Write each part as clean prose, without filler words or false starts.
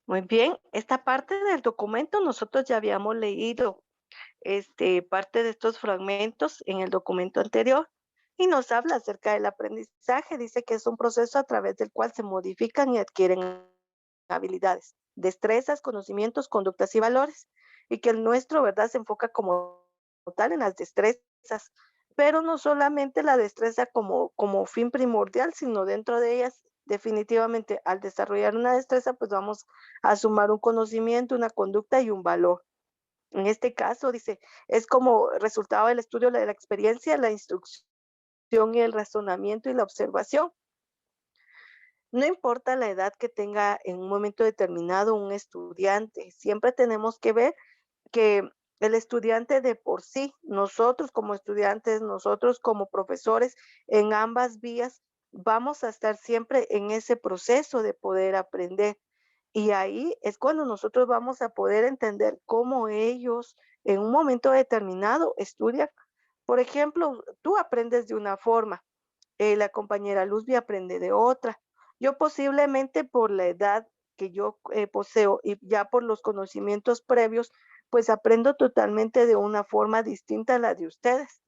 Muy bien, esta parte del documento nosotros ya habíamos leído parte de estos fragmentos en el documento anterior y nos habla acerca del aprendizaje. Dice que es un proceso a través del cual se modifican y adquieren habilidades, destrezas, conocimientos, conductas y valores, y que el nuestro, ¿verdad?, se enfoca como tal en las destrezas, pero no solamente la destreza como fin primordial, sino dentro de ellas, definitivamente, al desarrollar una destreza, pues vamos a sumar un conocimiento, una conducta y un valor. En este caso, dice, es como resultado del estudio de la experiencia, la instrucción y el razonamiento y la observación. No importa la edad que tenga en un momento determinado un estudiante, siempre tenemos que ver que el estudiante de por sí, nosotros como estudiantes, nosotros como profesores, en ambas vías, vamos a estar siempre en ese proceso de poder aprender. Y ahí es cuando nosotros vamos a poder entender cómo ellos en un momento determinado estudian. Por ejemplo, tú aprendes de una forma, la compañera Luzbi aprende de otra. Yo posiblemente por la edad que yo poseo y ya por los conocimientos previos, pues aprendo totalmente de una forma distinta a la de ustedes.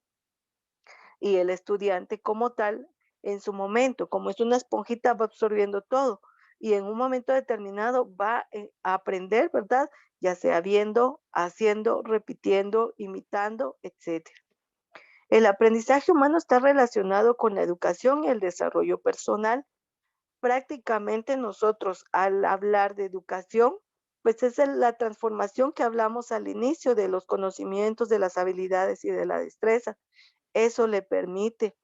Y el estudiante como tal, en su momento, como es una esponjita, va absorbiendo todo y en un momento determinado va a aprender, ¿verdad? Ya sea viendo, haciendo, repitiendo, imitando, etcétera. El aprendizaje humano está relacionado con la educación y el desarrollo personal. Prácticamente nosotros al hablar de educación, pues es la transformación que hablamos al inicio de los conocimientos, de las habilidades y de la destreza. Eso le permite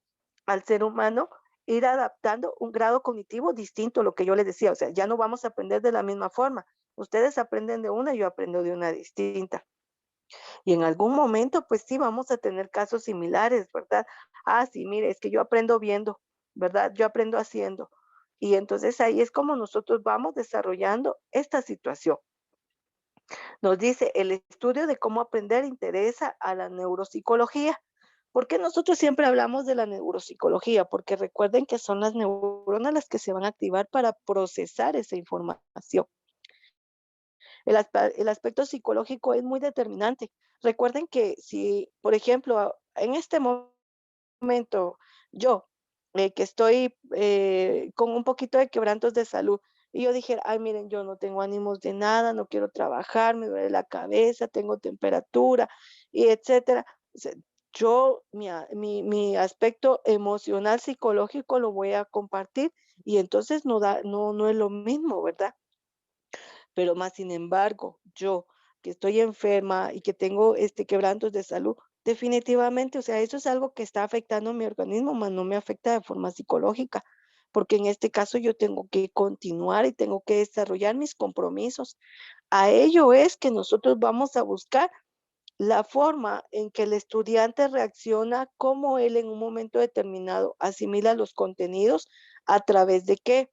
al ser humano ir adaptando un grado cognitivo distinto a lo que yo les decía. O sea, ya no vamos a aprender de la misma forma. Ustedes aprenden de una, yo aprendo de una distinta. Y en algún momento, pues sí, vamos a tener casos similares, ¿verdad? Ah, sí, mire, es que yo aprendo viendo, ¿verdad? Yo aprendo haciendo. Y entonces ahí es como nosotros vamos desarrollando esta situación. Nos dice, el estudio de cómo aprender interesa a la neuropsicología. ¿Por qué nosotros siempre hablamos de la neuropsicología? Porque recuerden que son las neuronas las que se van a activar para procesar esa información. El aspecto psicológico es muy determinante. Recuerden que si, por ejemplo, en este momento yo, que estoy con un poquito de quebrantos de salud, y yo dijera, ay, miren, yo no tengo ánimos de nada, no quiero trabajar, me duele la cabeza, tengo temperatura, y etcétera. O sea, yo, mi aspecto emocional, psicológico lo voy a compartir y entonces no es lo mismo, ¿verdad? Pero más sin embargo, yo que estoy enferma y que tengo quebrantos de salud, definitivamente, o sea, eso es algo que está afectando mi organismo, más no me afecta de forma psicológica, porque en este caso yo tengo que continuar y tengo que desarrollar mis compromisos. A ello es que nosotros vamos a buscar la forma en que el estudiante reacciona, cómo él en un momento determinado asimila los contenidos, a través de qué.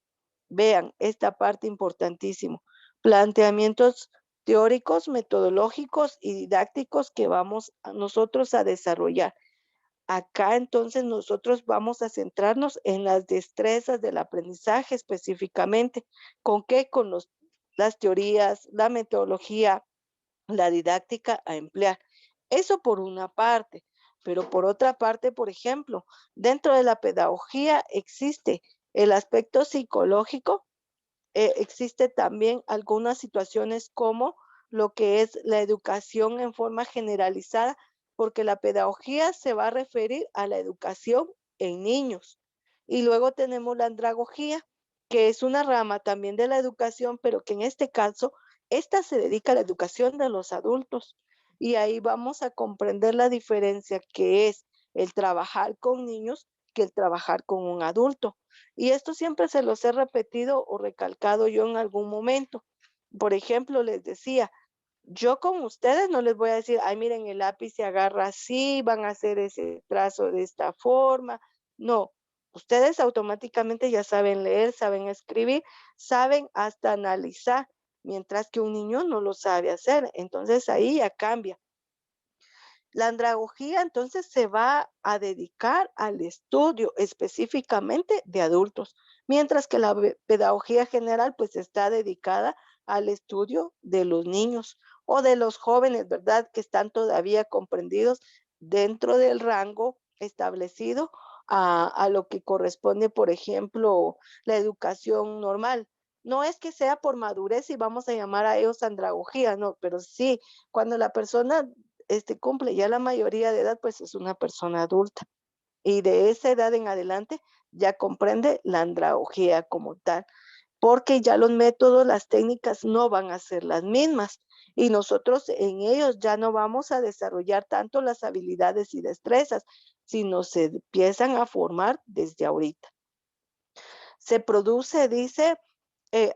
Vean esta parte importantísimo. Planteamientos teóricos, metodológicos y didácticos que vamos a nosotros a desarrollar. Acá entonces nosotros vamos a centrarnos en las destrezas del aprendizaje específicamente. ¿Con qué? Con las teorías, la metodología, la didáctica a emplear. Eso por una parte, pero por otra parte, por ejemplo, dentro de la pedagogía existe el aspecto psicológico, existe también algunas situaciones como lo que es la educación en forma generalizada, porque la pedagogía se va a referir a la educación en niños. Y luego tenemos la andragogía, que es una rama también de la educación, pero que en este caso, esta se dedica a la educación de los adultos. Y ahí vamos a comprender la diferencia que es el trabajar con niños que el trabajar con un adulto. Y esto siempre se los he repetido o recalcado yo en algún momento. Por ejemplo, les decía, yo con ustedes no les voy a decir, ay, miren, el lápiz se agarra así, van a hacer ese trazo de esta forma. No, ustedes automáticamente ya saben leer, saben escribir, saben hasta analizar, mientras que un niño no lo sabe hacer. Entonces ahí ya cambia. La andragogía entonces se va a dedicar al estudio específicamente de adultos, mientras que la pedagogía general pues está dedicada al estudio de los niños o de los jóvenes, ¿verdad? Que están todavía comprendidos dentro del rango establecido a lo que corresponde, por ejemplo, la educación normal. No es que sea por madurez y vamos a llamar a ellos andragogía, no, pero sí, cuando la persona cumple ya la mayoría de edad, pues es una persona adulta. Y de esa edad en adelante ya comprende la andragogía como tal, porque ya los métodos, las técnicas no van a ser las mismas y nosotros en ellos ya no vamos a desarrollar tanto las habilidades y destrezas, sino se empiezan a formar desde ahorita. Se produce, dice,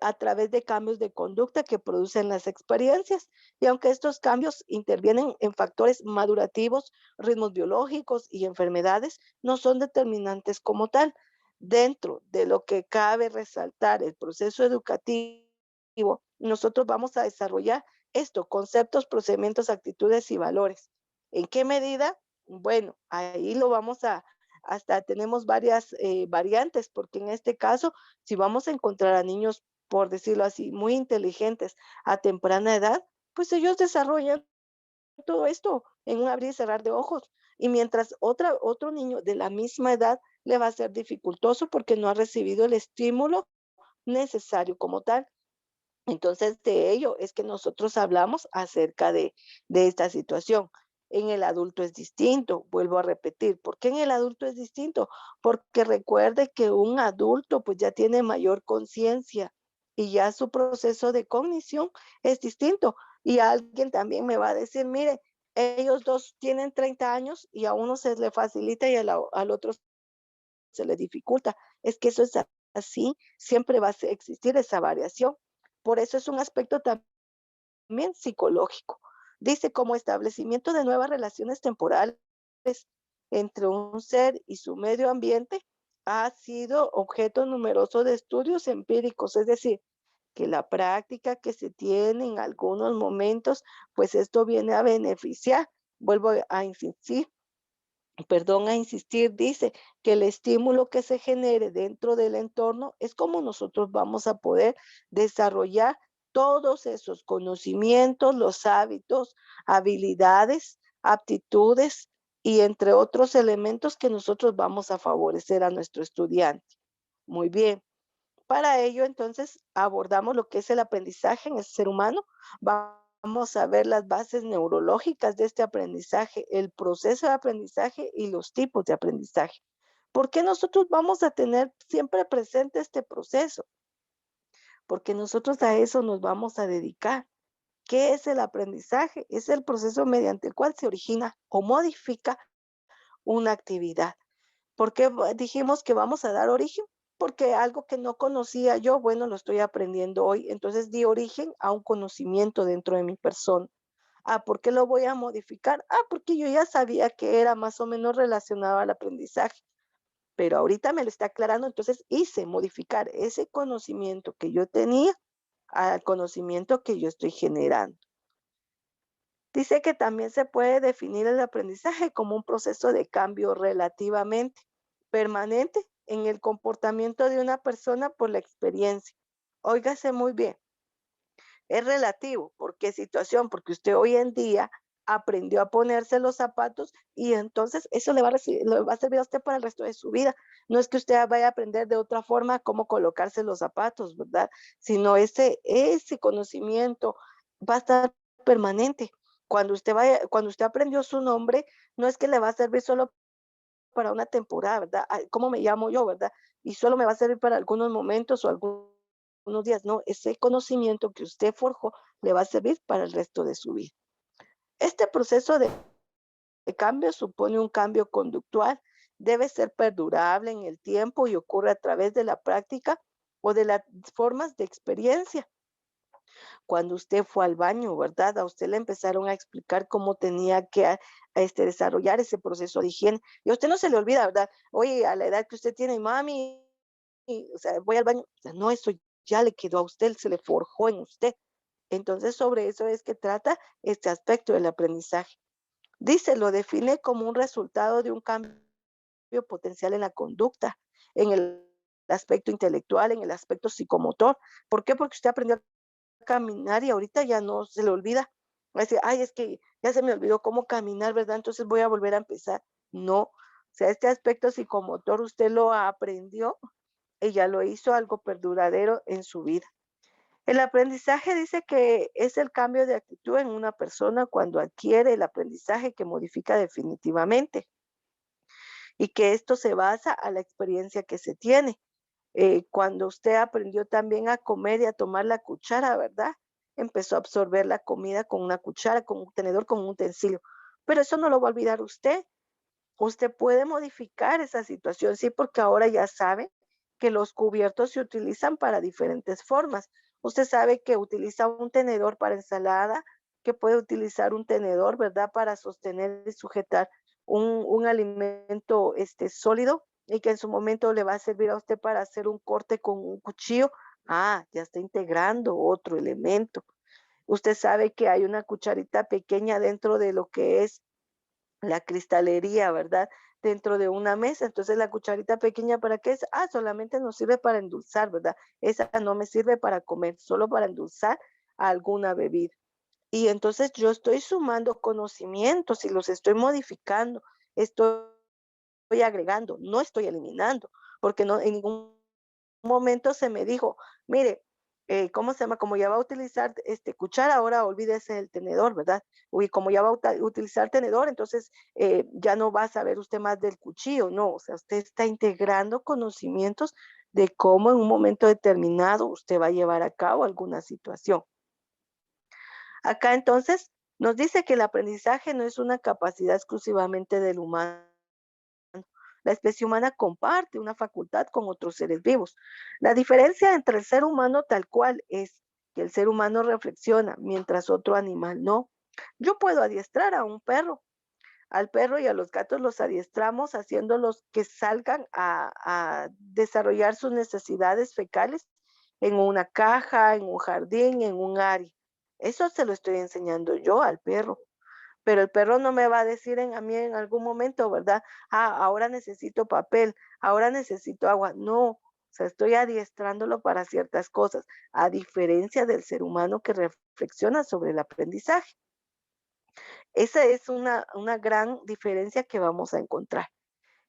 a través de cambios de conducta que producen las experiencias. Y aunque estos cambios intervienen en factores madurativos, ritmos biológicos y enfermedades, no son determinantes como tal. Dentro de lo que cabe resaltar el proceso educativo, nosotros vamos a desarrollar esto, conceptos, procedimientos, actitudes y valores. ¿En qué medida? Bueno, ahí lo vamos a, hasta tenemos varias variantes, porque en este caso, si vamos a encontrar a niños, por decirlo así, muy inteligentes a temprana edad, pues ellos desarrollan todo esto en un abrir y cerrar de ojos. Y mientras otro niño de la misma edad le va a ser dificultoso porque no ha recibido el estímulo necesario como tal. Entonces, de ello es que nosotros hablamos acerca de esta situación. En el adulto es distinto, vuelvo a repetir. ¿Por qué en el adulto es distinto? Porque recuerde que un adulto pues ya tiene mayor conciencia y ya su proceso de cognición es distinto. Y alguien también me va a decir, mire, ellos dos tienen 30 años y a uno se le facilita y al otro se le dificulta. Es que eso es así, siempre va a existir esa variación. Por eso es un aspecto también psicológico. Dice, como establecimiento de nuevas relaciones temporales entre un ser y su medio ambiente, ha sido objeto numeroso de estudios empíricos, es decir, que la práctica que se tiene en algunos momentos, pues esto viene a beneficiar. Vuelvo a insistir, perdón, a insistir, dice que el estímulo que se genere dentro del entorno es como nosotros vamos a poder desarrollar todos esos conocimientos, los hábitos, habilidades, aptitudes y entre otros elementos que nosotros vamos a favorecer a nuestro estudiante. Muy bien. Para ello, entonces, abordamos lo que es el aprendizaje en el ser humano. Vamos a ver las bases neurológicas de este aprendizaje, el proceso de aprendizaje y los tipos de aprendizaje. ¿Por qué nosotros vamos a tener siempre presente este proceso? Porque nosotros a eso nos vamos a dedicar. ¿Qué es el aprendizaje? Es el proceso mediante el cual se origina o modifica una actividad. ¿Por qué dijimos que vamos a dar origen? Porque algo que no conocía yo, bueno, lo estoy aprendiendo hoy. Entonces di origen a un conocimiento dentro de mi persona. Ah, ¿por qué lo voy a modificar? Ah, porque yo ya sabía que era más o menos relacionado al aprendizaje, pero ahorita me lo está aclarando, entonces hice modificar ese conocimiento que yo tenía al conocimiento que yo estoy generando. Dice que también se puede definir el aprendizaje como un proceso de cambio relativamente permanente en el comportamiento de una persona por la experiencia. Óigase muy bien, es relativo. ¿Por qué situación? Porque usted hoy en día aprendió a ponerse los zapatos y entonces eso le va a servir a usted para el resto de su vida. No es que usted vaya a aprender de otra forma cómo colocarse los zapatos, ¿verdad? Sino ese conocimiento va a estar permanente. Cuando usted aprendió su nombre, no es que le va a servir solo para una temporada, ¿verdad? Ay, ¿cómo me llamo yo, verdad? Y solo me va a servir para algunos momentos o algunos días. No, ese conocimiento que usted forjó le va a servir para el resto de su vida. Este proceso de cambio supone un cambio conductual, debe ser perdurable en el tiempo y ocurre a través de la práctica o de las formas de experiencia. Cuando usted fue al baño, ¿verdad? A usted le empezaron a explicar cómo tenía que desarrollar ese proceso de higiene. Y a usted no se le olvida, ¿verdad? Oye, a la edad que usted tiene, mami, o sea, voy al baño. O sea, no, eso ya le quedó a usted, se le forjó en usted. Entonces, sobre eso es que trata este aspecto del aprendizaje. Dice, lo define como un resultado de un cambio potencial en la conducta, en el aspecto intelectual, en el aspecto psicomotor. ¿Por qué? Porque usted aprendió caminar y ahorita ya no se le olvida. Va a decir, ay, es que ya se me olvidó cómo caminar, ¿verdad? Entonces voy a volver a empezar. No, o sea, este aspecto psicomotor usted lo aprendió y ya lo hizo algo perduradero en su vida. El aprendizaje dice que es el cambio de actitud en una persona cuando adquiere el aprendizaje que modifica definitivamente y que esto se basa a la experiencia que se tiene. Cuando usted aprendió también a comer y a tomar la cuchara, ¿verdad? Empezó a absorber la comida con una cuchara, con un tenedor, con un utensilio. Pero eso no lo va a olvidar usted. Usted puede modificar esa situación, sí, porque ahora ya sabe que los cubiertos se utilizan para diferentes formas. Usted sabe que utiliza un tenedor para ensalada, que puede utilizar un tenedor, ¿verdad?, para sostener y sujetar un alimento sólido y que en su momento le va a servir a usted para hacer un corte con un cuchillo. Ah, ya está integrando otro elemento. Usted sabe que hay una cucharita pequeña dentro de lo que es la cristalería, ¿verdad? Dentro de una mesa. Entonces, la cucharita pequeña, ¿para qué es? Ah, solamente nos sirve para endulzar, ¿verdad? Esa no me sirve para comer, solo para endulzar alguna bebida. Y entonces yo estoy sumando conocimientos y los estoy modificando, estoy agregando, no estoy eliminando, porque no en ningún momento se me dijo, mire, ¿cómo se llama? Como ya va a utilizar cuchara, ahora olvídese del tenedor, ¿verdad? Uy, como ya va a utilizar tenedor, entonces ya no va a saber usted más del cuchillo, no, o sea, usted está integrando conocimientos de cómo en un momento determinado usted va a llevar a cabo alguna situación. Acá entonces nos dice que el aprendizaje no es una capacidad exclusivamente del humano. La especie humana comparte una facultad con otros seres vivos. La diferencia entre el ser humano tal cual es que el ser humano reflexiona, mientras otro animal no. Yo puedo adiestrar a un perro, al perro y a los gatos los adiestramos haciéndolos que salgan a desarrollar sus necesidades fecales en una caja, en un jardín, en un área. Eso se lo estoy enseñando yo al perro. Pero el perro no me va a decir a mí en algún momento, ¿verdad? Ah, ahora necesito papel, ahora necesito agua. No, o sea, estoy adiestrándolo para ciertas cosas, a diferencia del ser humano que reflexiona sobre el aprendizaje. Esa es una gran diferencia que vamos a encontrar.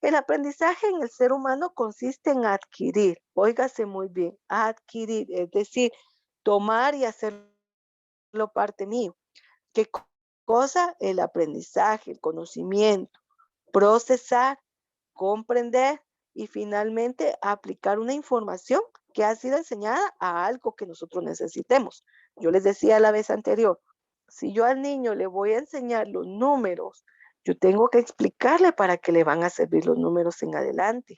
El aprendizaje en el ser humano consiste en adquirir, óigase muy bien, adquirir, es decir, tomar y hacerlo parte mío. ¿Qué cosa? El aprendizaje, el conocimiento, procesar, comprender y finalmente aplicar una información que ha sido enseñada a algo que nosotros necesitemos. Yo les decía la vez anterior, si yo al niño le voy a enseñar los números, yo tengo que explicarle para qué le van a servir los números en adelante.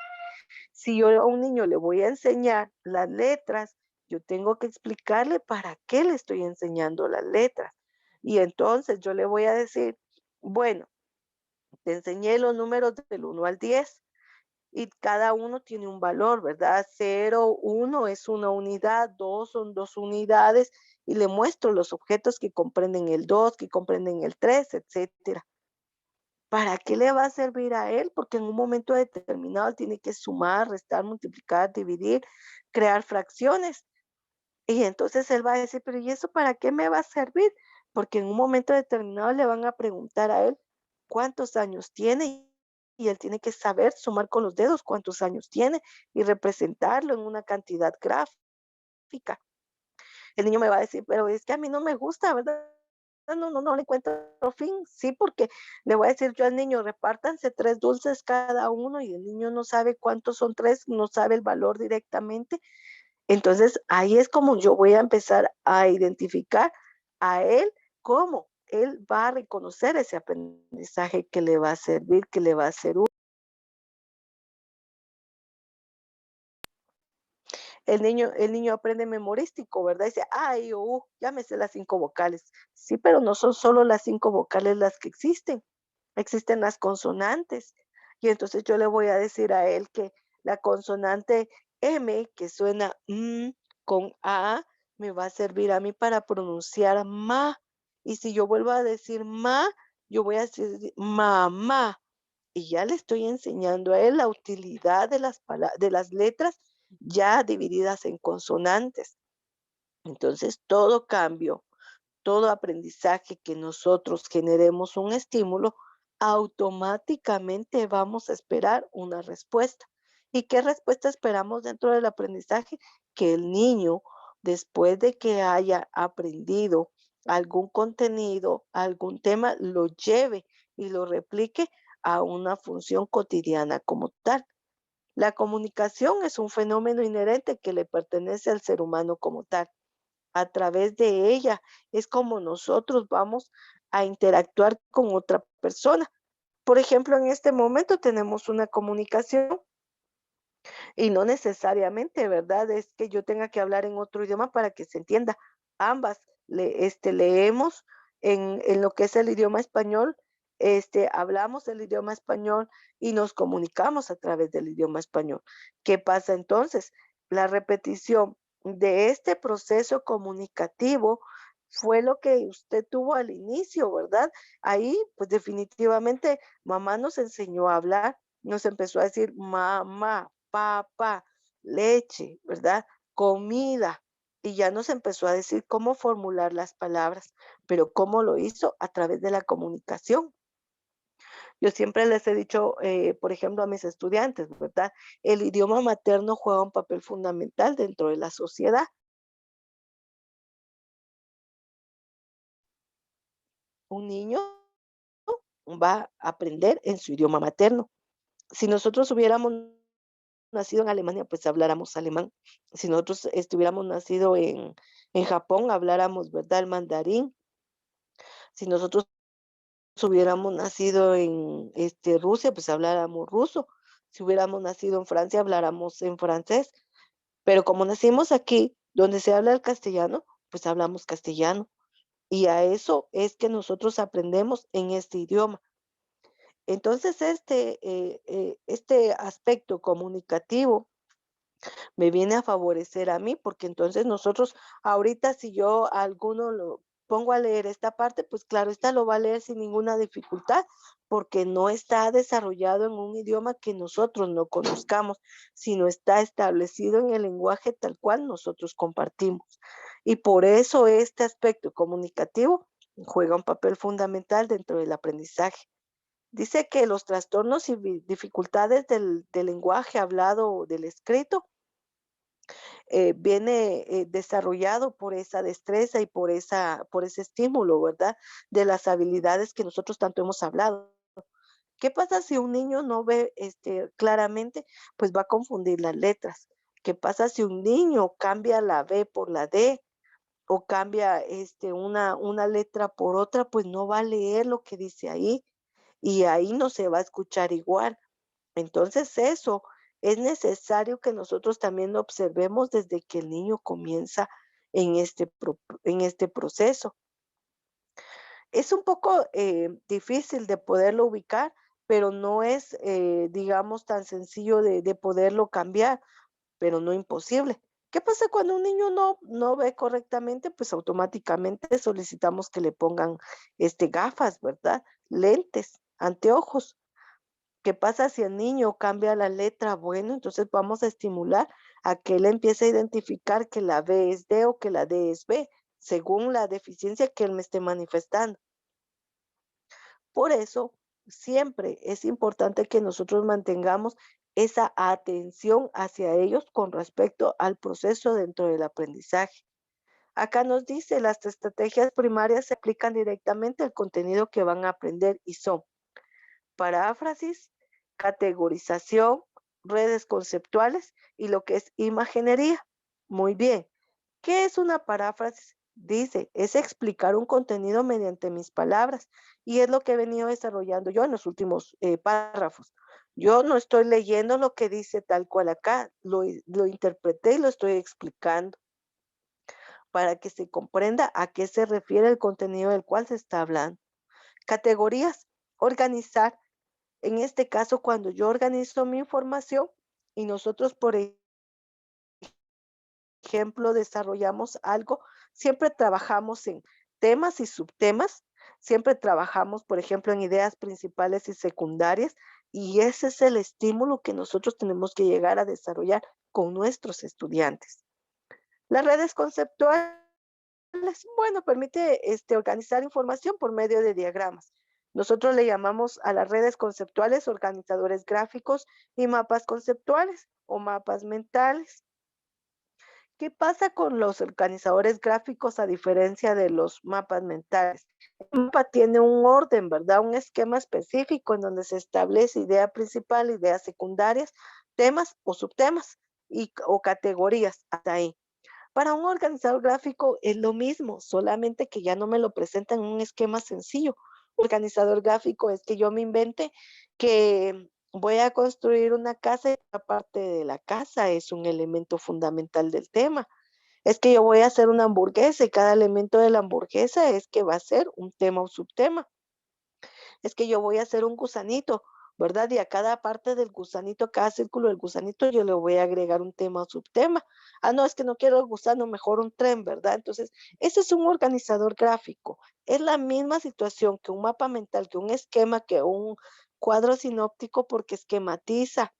Si yo a un niño le voy a enseñar las letras, yo tengo que explicarle para qué le estoy enseñando las letras. Y entonces yo le voy a decir, bueno, te enseñé los números del 1 al 10 y cada uno tiene un valor, ¿verdad? 0, 1 es una unidad, 2 son 2 unidades y le muestro los objetos que comprenden el 2, que comprenden el 3, etcétera. ¿Para qué le va a servir a él? Porque en un momento determinado él tiene que sumar, restar, multiplicar, dividir, crear fracciones. Y entonces él va a decir, pero ¿y eso para qué me va a servir? Porque en un momento determinado le van a preguntar a él cuántos años tiene y él tiene que saber sumar con los dedos cuántos años tiene y representarlo en una cantidad gráfica. El niño me va a decir, pero es que a mí no me gusta, ¿verdad? No le encuentro fin. Sí, porque le voy a decir yo al niño, repártanse 3 dulces cada uno y el niño no sabe cuántos son tres, no sabe el valor directamente. Entonces, ahí es como yo voy a empezar a identificar a él cómo él va a reconocer ese aprendizaje que le va a servir, que le va a ser útil. El niño aprende memorístico, ¿verdad? Dice, ay, ya me sé las 5 vocales. Sí, pero no son solo las 5 vocales las que existen las consonantes. Y entonces yo le voy a decir a él que la consonante M, que suena con A, me va a servir a mí para pronunciar ma. Y si yo vuelvo a decir ma, yo voy a decir mamá. Y ya le estoy enseñando a él la utilidad de las letras ya divididas en consonantes. Entonces, todo cambio, todo aprendizaje que nosotros generemos un estímulo, automáticamente vamos a esperar una respuesta. ¿Y qué respuesta esperamos dentro del aprendizaje? Que el niño, después de que haya aprendido algún contenido, algún tema, lo lleve y lo replique a una función cotidiana como tal. La comunicación es un fenómeno inherente que le pertenece al ser humano como tal. A través de ella es como nosotros vamos a interactuar con otra persona. Por ejemplo, en este momento tenemos una comunicación y no necesariamente, ¿verdad? Es que yo tenga que hablar en otro idioma para que se entienda. Ambas leemos en lo que es el idioma español, hablamos el idioma español y nos comunicamos a través del idioma español. ¿Qué pasa entonces? La repetición de este proceso comunicativo fue lo que usted tuvo al inicio, ¿verdad? Ahí, pues definitivamente, mamá nos enseñó a hablar, nos empezó a decir mamá, papá, leche, ¿verdad? Comida. Y ya nos empezó a decir cómo formular las palabras, pero cómo lo hizo a través de la comunicación. Yo siempre les he dicho, por ejemplo, a mis estudiantes, ¿verdad? El idioma materno juega un papel fundamental dentro de la sociedad. Un niño va a aprender en su idioma materno. Si nosotros hubiéramos nacido en Alemania, pues habláramos alemán. Si nosotros estuviéramos nacido en Japón, habláramos, ¿verdad?, el mandarín. Si nosotros hubiéramos nacido en Rusia, pues habláramos ruso. Si hubiéramos nacido en Francia, habláramos en francés. Pero como nacimos aquí, donde se habla el castellano, pues hablamos castellano. Y a eso es que nosotros aprendemos en este idioma. Entonces, este aspecto comunicativo me viene a favorecer a mí, porque entonces nosotros ahorita si yo a alguno lo pongo a leer esta parte, pues claro, esta lo va a leer sin ninguna dificultad, porque no está desarrollado en un idioma que nosotros no conozcamos, sino está establecido en el lenguaje tal cual nosotros compartimos. Y por eso este aspecto comunicativo juega un papel fundamental dentro del aprendizaje. Dice que los trastornos y dificultades del lenguaje hablado o del escrito viene desarrollado por esa destreza y por ese estímulo, ¿verdad? De las habilidades que nosotros tanto hemos hablado. ¿Qué pasa si un niño no ve claramente? Pues va a confundir las letras. ¿Qué pasa si un niño cambia la B por la D o cambia una letra por otra? Pues no va a leer lo que dice ahí y ahí no se va a escuchar igual. Entonces eso es necesario que nosotros también lo observemos desde que el niño comienza en este proceso. Es un poco difícil de poderlo ubicar, pero no es, digamos, tan sencillo de poderlo cambiar, pero no imposible. ¿Qué pasa cuando un niño no ve correctamente? Pues automáticamente solicitamos que le pongan gafas, ¿verdad? Lentes, anteojos. ¿Qué pasa si el niño cambia la letra? Bueno, entonces vamos a estimular a que él empiece a identificar que la B es D o que la D es B, según la deficiencia que él me esté manifestando. Por eso, siempre es importante que nosotros mantengamos esa atención hacia ellos con respecto al proceso dentro del aprendizaje. Acá nos dice, las estrategias primarias se aplican directamente al contenido que van a aprender y son paráfrasis, categorización, redes conceptuales y lo que es imaginería. Muy bien. ¿Qué es una paráfrasis? Dice, es explicar un contenido mediante mis palabras y es lo que he venido desarrollando yo en los últimos párrafos. Yo no estoy leyendo lo que dice tal cual acá, lo interpreté y lo estoy explicando para que se comprenda a qué se refiere el contenido del cual se está hablando. Categorías, organizar. En este caso, cuando yo organizo mi información y nosotros, por ejemplo, desarrollamos algo, siempre trabajamos en temas y subtemas, siempre trabajamos, por ejemplo, en ideas principales y secundarias, y ese es el estímulo que nosotros tenemos que llegar a desarrollar con nuestros estudiantes. Las redes conceptuales, bueno, permite organizar información por medio de diagramas. Nosotros le llamamos a las redes conceptuales organizadores gráficos y mapas conceptuales o mapas mentales. ¿Qué pasa con los organizadores gráficos a diferencia de los mapas mentales? El mapa tiene un orden, ¿verdad? Un esquema específico en donde se establece idea principal, ideas secundarias, temas o subtemas o categorías. Hasta ahí. Para un organizador gráfico es lo mismo, solamente que ya no me lo presentan en un esquema sencillo. Un organizador gráfico es que yo me invente que voy a construir una casa y la parte de la casa es un elemento fundamental del tema. Es que yo voy a hacer una hamburguesa y cada elemento de la hamburguesa es que va a ser un tema o subtema. Es que yo voy a hacer un gusanito, ¿verdad? Y a cada parte del gusanito, a cada círculo del gusanito, yo le voy a agregar un tema o subtema. Ah, no, es que no quiero el gusano, mejor un tren, ¿verdad? Entonces, ese es un organizador gráfico. Es la misma situación que un mapa mental, que un esquema, que un cuadro sinóptico, porque esquematiza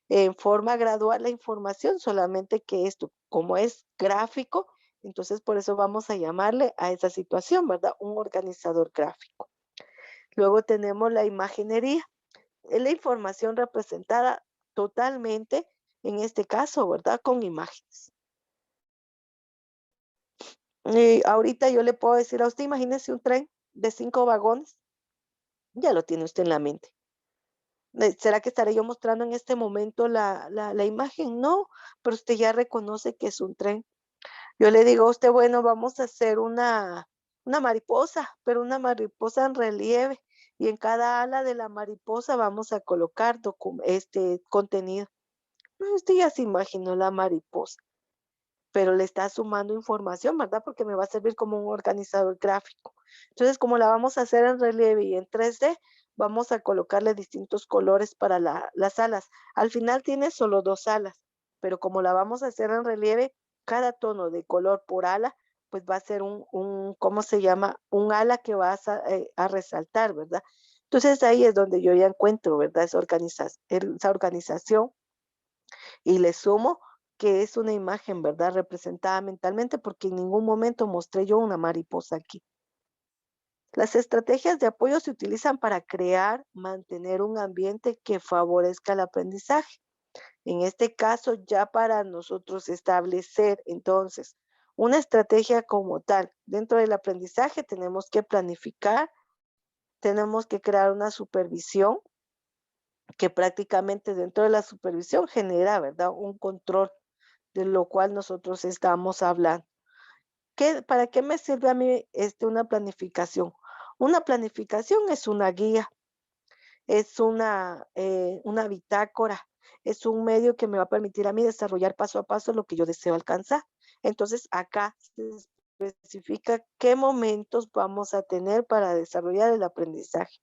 en forma gradual la información, solamente que esto, como es gráfico, entonces por eso vamos a llamarle a esa situación, ¿verdad? Un organizador gráfico. Luego tenemos la imaginería, es la información representada totalmente, en este caso, ¿verdad? Con imágenes. Ahorita yo le puedo decir a usted, imagínese un tren de 5 vagones, ya lo tiene usted en la mente. ¿Será que estaré yo mostrando en este momento la imagen? No, pero usted ya reconoce que es un tren. Yo le digo a usted, bueno, vamos a hacer una mariposa, pero una mariposa en relieve. Y en cada ala de la mariposa vamos a colocar este contenido. No, usted ya se imaginó la mariposa, pero le está sumando información, ¿verdad? Porque me va a servir como un organizador gráfico. Entonces, como la vamos a hacer en relieve y en 3D, vamos a colocarle distintos colores para las alas. Al final tiene solo 2 alas, pero como la vamos a hacer en relieve, cada tono de color por ala, pues va a ser ¿cómo se llama? Un ala que vas a resaltar, ¿verdad? Entonces ahí es donde yo ya encuentro, ¿verdad? Esa organización y le sumo que es una imagen, ¿verdad? Representada mentalmente, porque en ningún momento mostré yo una mariposa aquí. Las estrategias de apoyo se utilizan para crear, mantener un ambiente que favorezca el aprendizaje. En este caso, ya para nosotros establecer entonces una estrategia como tal dentro del aprendizaje, tenemos que planificar, tenemos que crear una supervisión que prácticamente dentro de la supervisión genera, ¿verdad? Un control de lo cual nosotros estamos hablando. ¿Para qué me sirve a mí una planificación? Una planificación es una guía, es una bitácora, es un medio que me va a permitir a mí desarrollar paso a paso lo que yo deseo alcanzar. Entonces, acá se especifica qué momentos vamos a tener para desarrollar el aprendizaje.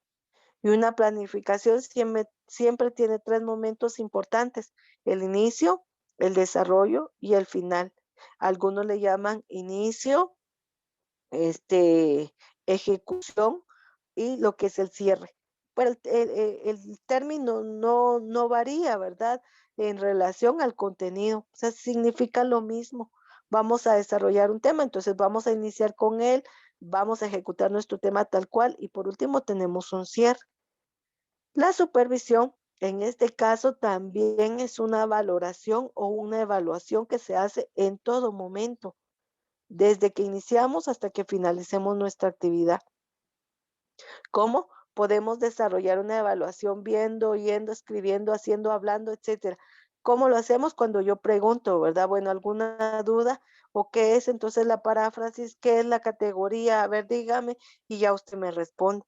Y una planificación siempre tiene 3 momentos importantes: el inicio, el desarrollo y el final. Algunos le llaman inicio, este, ejecución y lo que es el cierre. Pero el término no varía, ¿verdad? En relación al contenido, o sea, significa lo mismo. Vamos a desarrollar un tema, entonces vamos a iniciar con él, vamos a ejecutar nuestro tema tal cual y por último tenemos un cierre. La supervisión, en este caso, también es una valoración o una evaluación que se hace en todo momento, desde que iniciamos hasta que finalicemos nuestra actividad. ¿Cómo podemos desarrollar una evaluación viendo, oyendo, escribiendo, haciendo, hablando, etcétera? ¿Cómo lo hacemos? Cuando yo pregunto, ¿verdad? Bueno, ¿alguna duda? ¿O qué es entonces la paráfrasis? ¿Qué es la categoría? A ver, dígame, y ya usted me responde.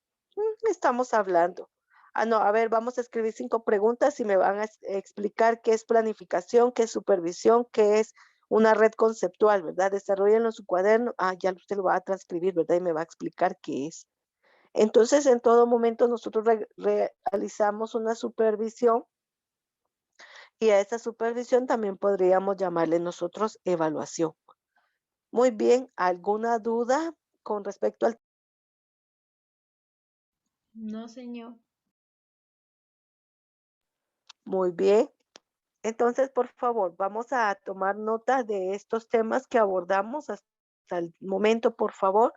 Estamos hablando. Ah, no, a ver, vamos a escribir 5 preguntas y me van a explicar qué es planificación, qué es supervisión, qué es una red conceptual, ¿verdad? Desarrollenlo en su cuaderno. Ah, ya usted lo va a transcribir, ¿verdad? Y me va a explicar qué es. Entonces, en todo momento nosotros realizamos una supervisión y a esa supervisión también podríamos llamarle nosotros evaluación. Muy bien, ¿alguna duda con respecto al? No, señor. Muy bien. Entonces, por favor, vamos a tomar nota de estos temas que abordamos hasta el momento, por favor,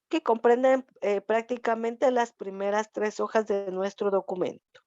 que comprenden prácticamente las primeras 3 hojas de nuestro documento.